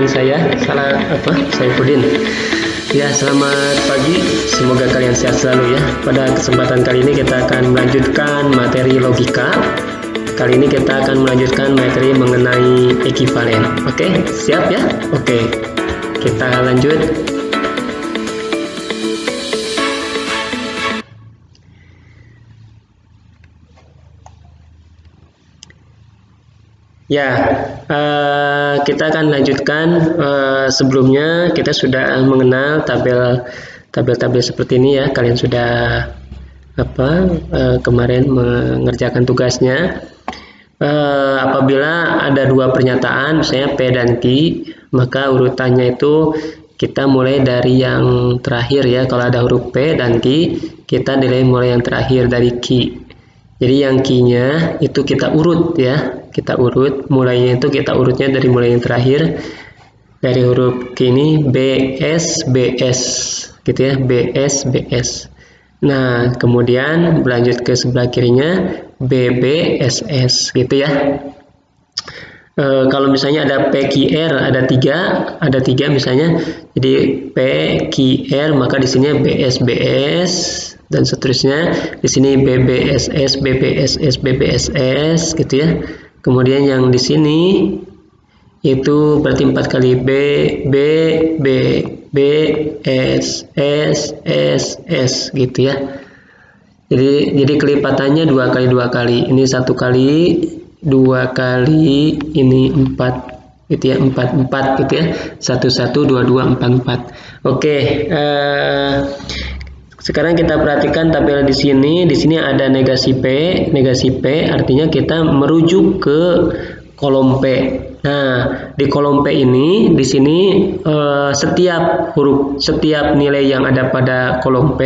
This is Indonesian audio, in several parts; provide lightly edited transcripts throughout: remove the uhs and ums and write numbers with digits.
dengan saya Saifuddin. Ya, selamat pagi. Semoga kalian sehat selalu ya. Pada kesempatan kali ini kita akan melanjutkan materi logika. Kali ini kita akan melanjutkan materi mengenai ekuivalen. Oke, siap ya? Oke, kita lanjut. Ya, kita akan lanjutkan. Sebelumnya kita sudah mengenal tabel seperti ini ya. Kalian sudah kemarin mengerjakan tugasnya. Apabila ada dua pernyataan, misalnya P dan Q, maka urutannya itu kita mulai dari yang terakhir ya. Kalau ada huruf P dan Q, kita nilai mulai yang terakhir dari Q. Jadi yang Q-nya itu kita urut ya. Kita urut, mulainya itu kita urutnya dari mulai yang terakhir. Dari huruf Q ini BS, BS gitu ya, BS, BS. Nah, kemudian berlanjut ke sebelah kirinya BB, SS gitu ya. Kalau misalnya ada PQR ada tiga misalnya, jadi PQR maka di sini BS, BS dan seterusnya. Di sini BBSS, BBSS, BBSS gitu ya. Kemudian yang di sini itu berarti 4 kali B, B, B, B, S, S, S, S gitu ya. Jadi kelipatannya 2 kali. Ini 1 kali, 2 kali, ini 4 gitu ya, 4 gitu ya. 1, 1, 2, 2, 4, 4. Oke, sekarang kita perhatikan tabel di sini. Di sini ada negasi P. Negasi P artinya kita merujuk ke kolom P. Nah, di kolom P ini di sini setiap nilai yang ada pada kolom P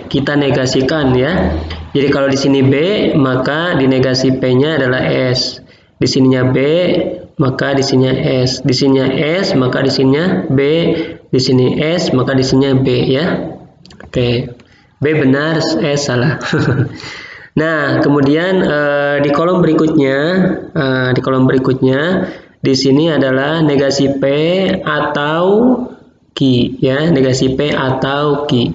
kita negasikan ya. Jadi kalau di sini B, maka di negasi P-nya adalah S. Di sininya B, maka di sininya S. Di sininya S, maka di sininya B. Di sini S, maka di sininya B ya. Oke. B benar, S salah. Nah, kemudian di kolom berikutnya, di sini adalah negasi P atau Q ya, negasi P atau Q.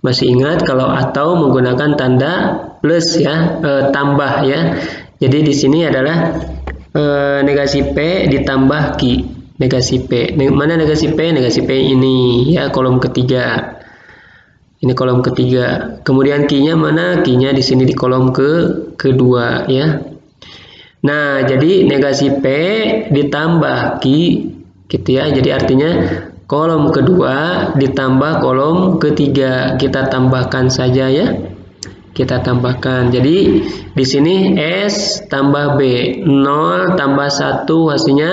Masih ingat kalau atau menggunakan tanda plus ya, tambah ya. Jadi di sini adalah negasi P ditambah Q. Negasi P. Mana negasi P? Negasi P ini ya, kolom ketiga. Ini kolom ketiga. Kemudian Q-nya mana? Q-nya di sini di kolom kedua ya. Nah, jadi negasi P ditambah Q gitu ya. Jadi artinya kolom kedua ditambah kolom ketiga. Kita tambahkan saja ya. Kita tambahkan. Jadi di sini S tambah B, 0 tambah 1 hasilnya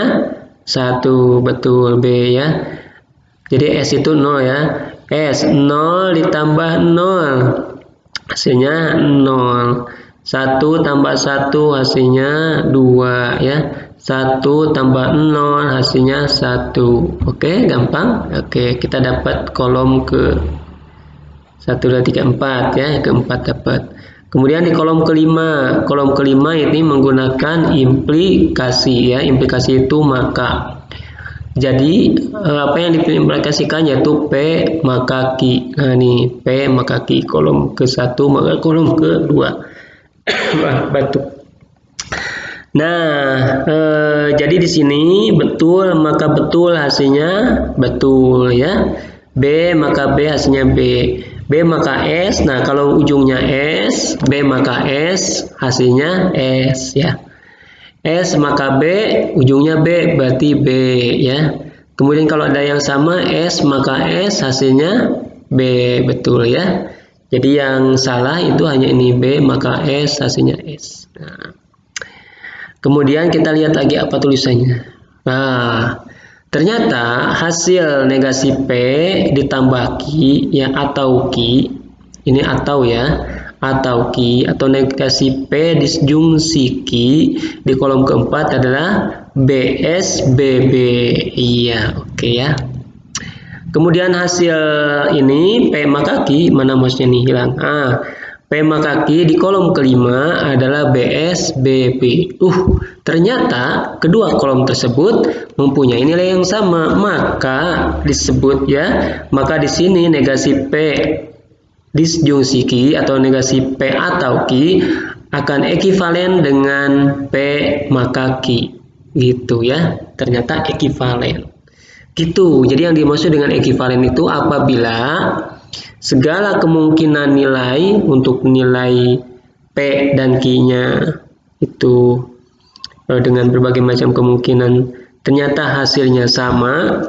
1. Betul, B ya. Jadi S itu 0 ya. S 0 ditambah 0 hasilnya 0. 1 tambah 1 hasilnya 2 ya. 1 tambah 0 hasilnya 1. Oke, gampang. Oke, kita dapat kolom ke 1, 2, 3, 4 ya. Keempat dapat. Kemudian di kolom kelima ini menggunakan implikasi ya. Implikasi itu maka. Jadi apa yang diimplikasikan yaitu P maka Q. Nah ini P maka Q, kolom ke-1 maka kolom ke-2. Batuk. Nah, jadi di sini betul maka betul hasilnya betul ya. B maka B hasilnya B. B maka S. Nah kalau ujungnya S, B maka S hasilnya S ya. S maka B, ujungnya B berarti B ya. Kemudian kalau ada yang sama S maka S hasilnya B, betul ya. Jadi yang salah itu hanya ini B maka S hasilnya S. Nah, kemudian kita lihat lagi apa tulisannya. Nah, ternyata hasil negasi P ditambah Q ya atau Q, ini atau ya. Atau Q atau negasi P disjungsi Q di kolom keempat adalah BS BB. Iya, oke ya. Kemudian hasil ini P maka Q, mana mouse-nya nih hilang. P maka Q di kolom kelima adalah BS BB. Ternyata kedua kolom tersebut mempunyai nilai yang sama, maka disebut ya. Maka di sini negasi P disjungsi Q atau negasi P atau Q akan ekivalen dengan P maka Q. Gitu ya. Ternyata ekivalen. Gitu. Jadi yang dimaksud dengan ekivalen itu apabila segala kemungkinan nilai untuk nilai P dan Q-nya itu dengan berbagai macam kemungkinan ternyata hasilnya sama,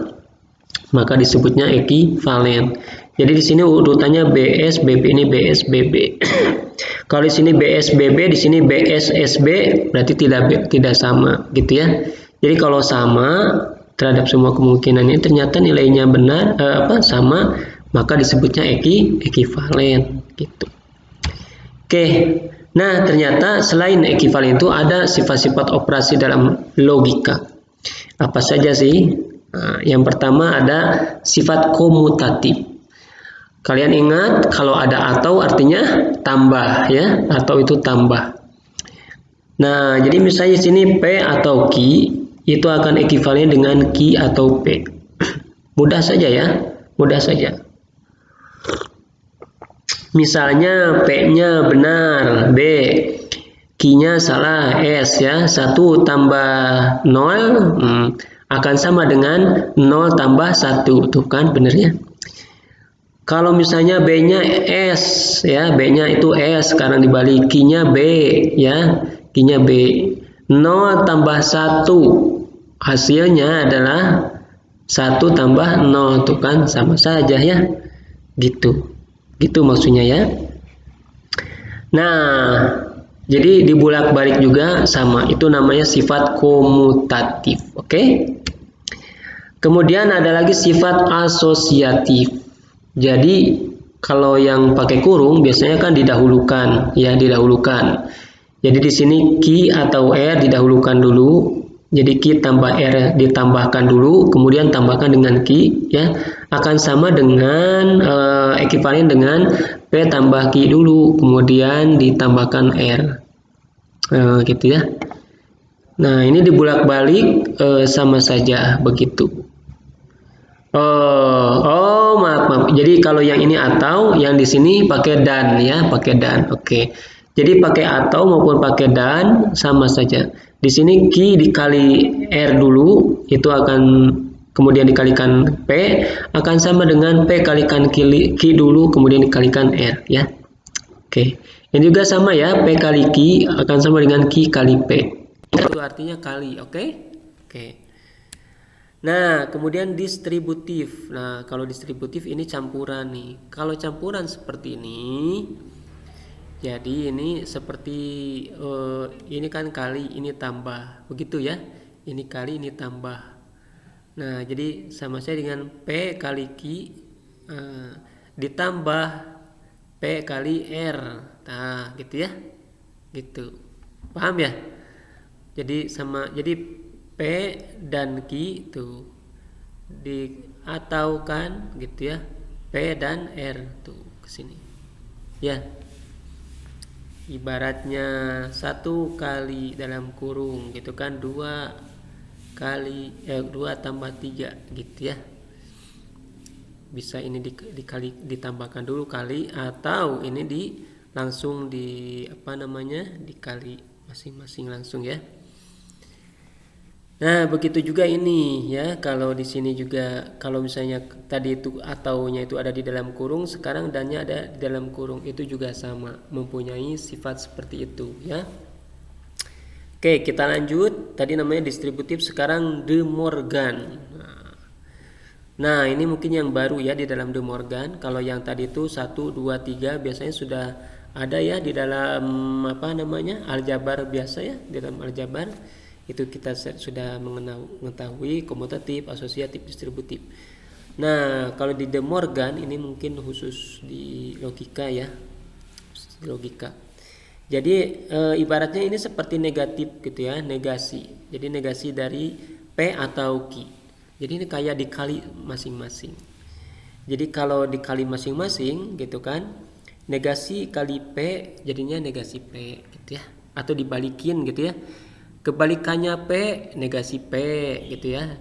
maka disebutnya ekivalen. Jadi di sini urutannya BS BB, ini BS BB. Kalau di sini BS BB, di sini BS SB, berarti tidak sama gitu ya. Jadi kalau sama terhadap semua kemungkinan ini ternyata nilainya benar sama, maka disebutnya ekivalen gitu. Oke. Nah, ternyata selain ekivalen itu ada sifat-sifat operasi dalam logika. Apa saja sih? Nah, yang pertama ada sifat komutatif. Kalian ingat kalau ada atau artinya tambah ya, atau itu tambah. Nah, jadi misalnya sini P atau Q itu akan ekivalen dengan Q atau P. Mudah saja ya, mudah saja. Misalnya P-nya benar, B, Q-nya salah, S ya. 1 tambah 0 akan sama dengan 0 tambah 1. Tuh kan benernya. Kalau misalnya B-nya S ya, B-nya itu S, sekarang dibalik Q-nya B ya. Q-nya B. 0 tambah 1 hasilnya adalah 1 tambah 0. Tuh kan sama saja ya. Gitu. Gitu maksudnya ya. Nah, jadi dibulak-balik juga sama. Itu namanya sifat komutatif. Oke? Kemudian ada lagi sifat asosiatif. Jadi kalau yang pakai kurung biasanya kan didahulukan, ya didahulukan. Jadi di sini Q atau R didahulukan dulu. Jadi Q tambah R ditambahkan dulu, kemudian tambahkan dengan Q, ya akan sama dengan ekivalen dengan P tambah Q dulu, kemudian ditambahkan R, gitu ya. Nah ini dibulak-balik sama saja begitu. Maaf. Jadi kalau yang ini atau, yang di sini pakai dan ya, pakai dan. Oke. Jadi pakai atau maupun pakai dan sama saja. Di sini Q dikali R dulu, itu akan kemudian dikalikan P, akan sama dengan P kalikan Q dulu, kemudian dikalikan R ya. Oke. Ini juga sama ya, P kali Q akan sama dengan Q kali P. Itu artinya kali, oke? Oke. Nah, kemudian distributif. Nah, kalau distributif ini campuran nih. Kalau campuran seperti ini, jadi ini seperti ini kan kali, ini tambah, begitu ya. Ini kali, ini tambah. Nah, jadi sama saya dengan P kali Q ditambah P kali R. Nah, gitu ya. Gitu. Paham ya? Jadi P dan Q tuh diataukan gitu ya. P dan R tuh ke sini. Ya. Ibaratnya 1 kali dalam kurung gitu kan 2 tambah 3 gitu ya. Bisa ini dikali ditambahkan dulu kali, atau ini langsung dikali masing-masing langsung ya. Nah, begitu juga ini ya. Kalau di sini juga, kalau misalnya tadi itu ataunya itu ada di dalam kurung, sekarang dannya ada di dalam kurung, itu juga sama, mempunyai sifat seperti itu ya. Oke, kita lanjut. Tadi namanya distributif, sekarang De Morgan. Nah, ini mungkin yang baru ya di dalam De Morgan. Kalau yang tadi itu 1, 2, 3 biasanya sudah ada ya di dalam aljabar biasa ya, di dalam aljabar. Itu kita sudah mengetahui komutatif, asosiatif, distributif. Nah, kalau di De Morgan ini mungkin khusus di logika ya, logika. Jadi ibaratnya ini seperti negatif gitu ya, negasi. Jadi negasi dari P atau Q. Jadi ini kayak dikali masing-masing. Jadi kalau dikali masing-masing gitu kan, negasi kali P jadinya negasi P gitu ya, atau dibalikin gitu ya, kebalikannya P negasi P gitu ya.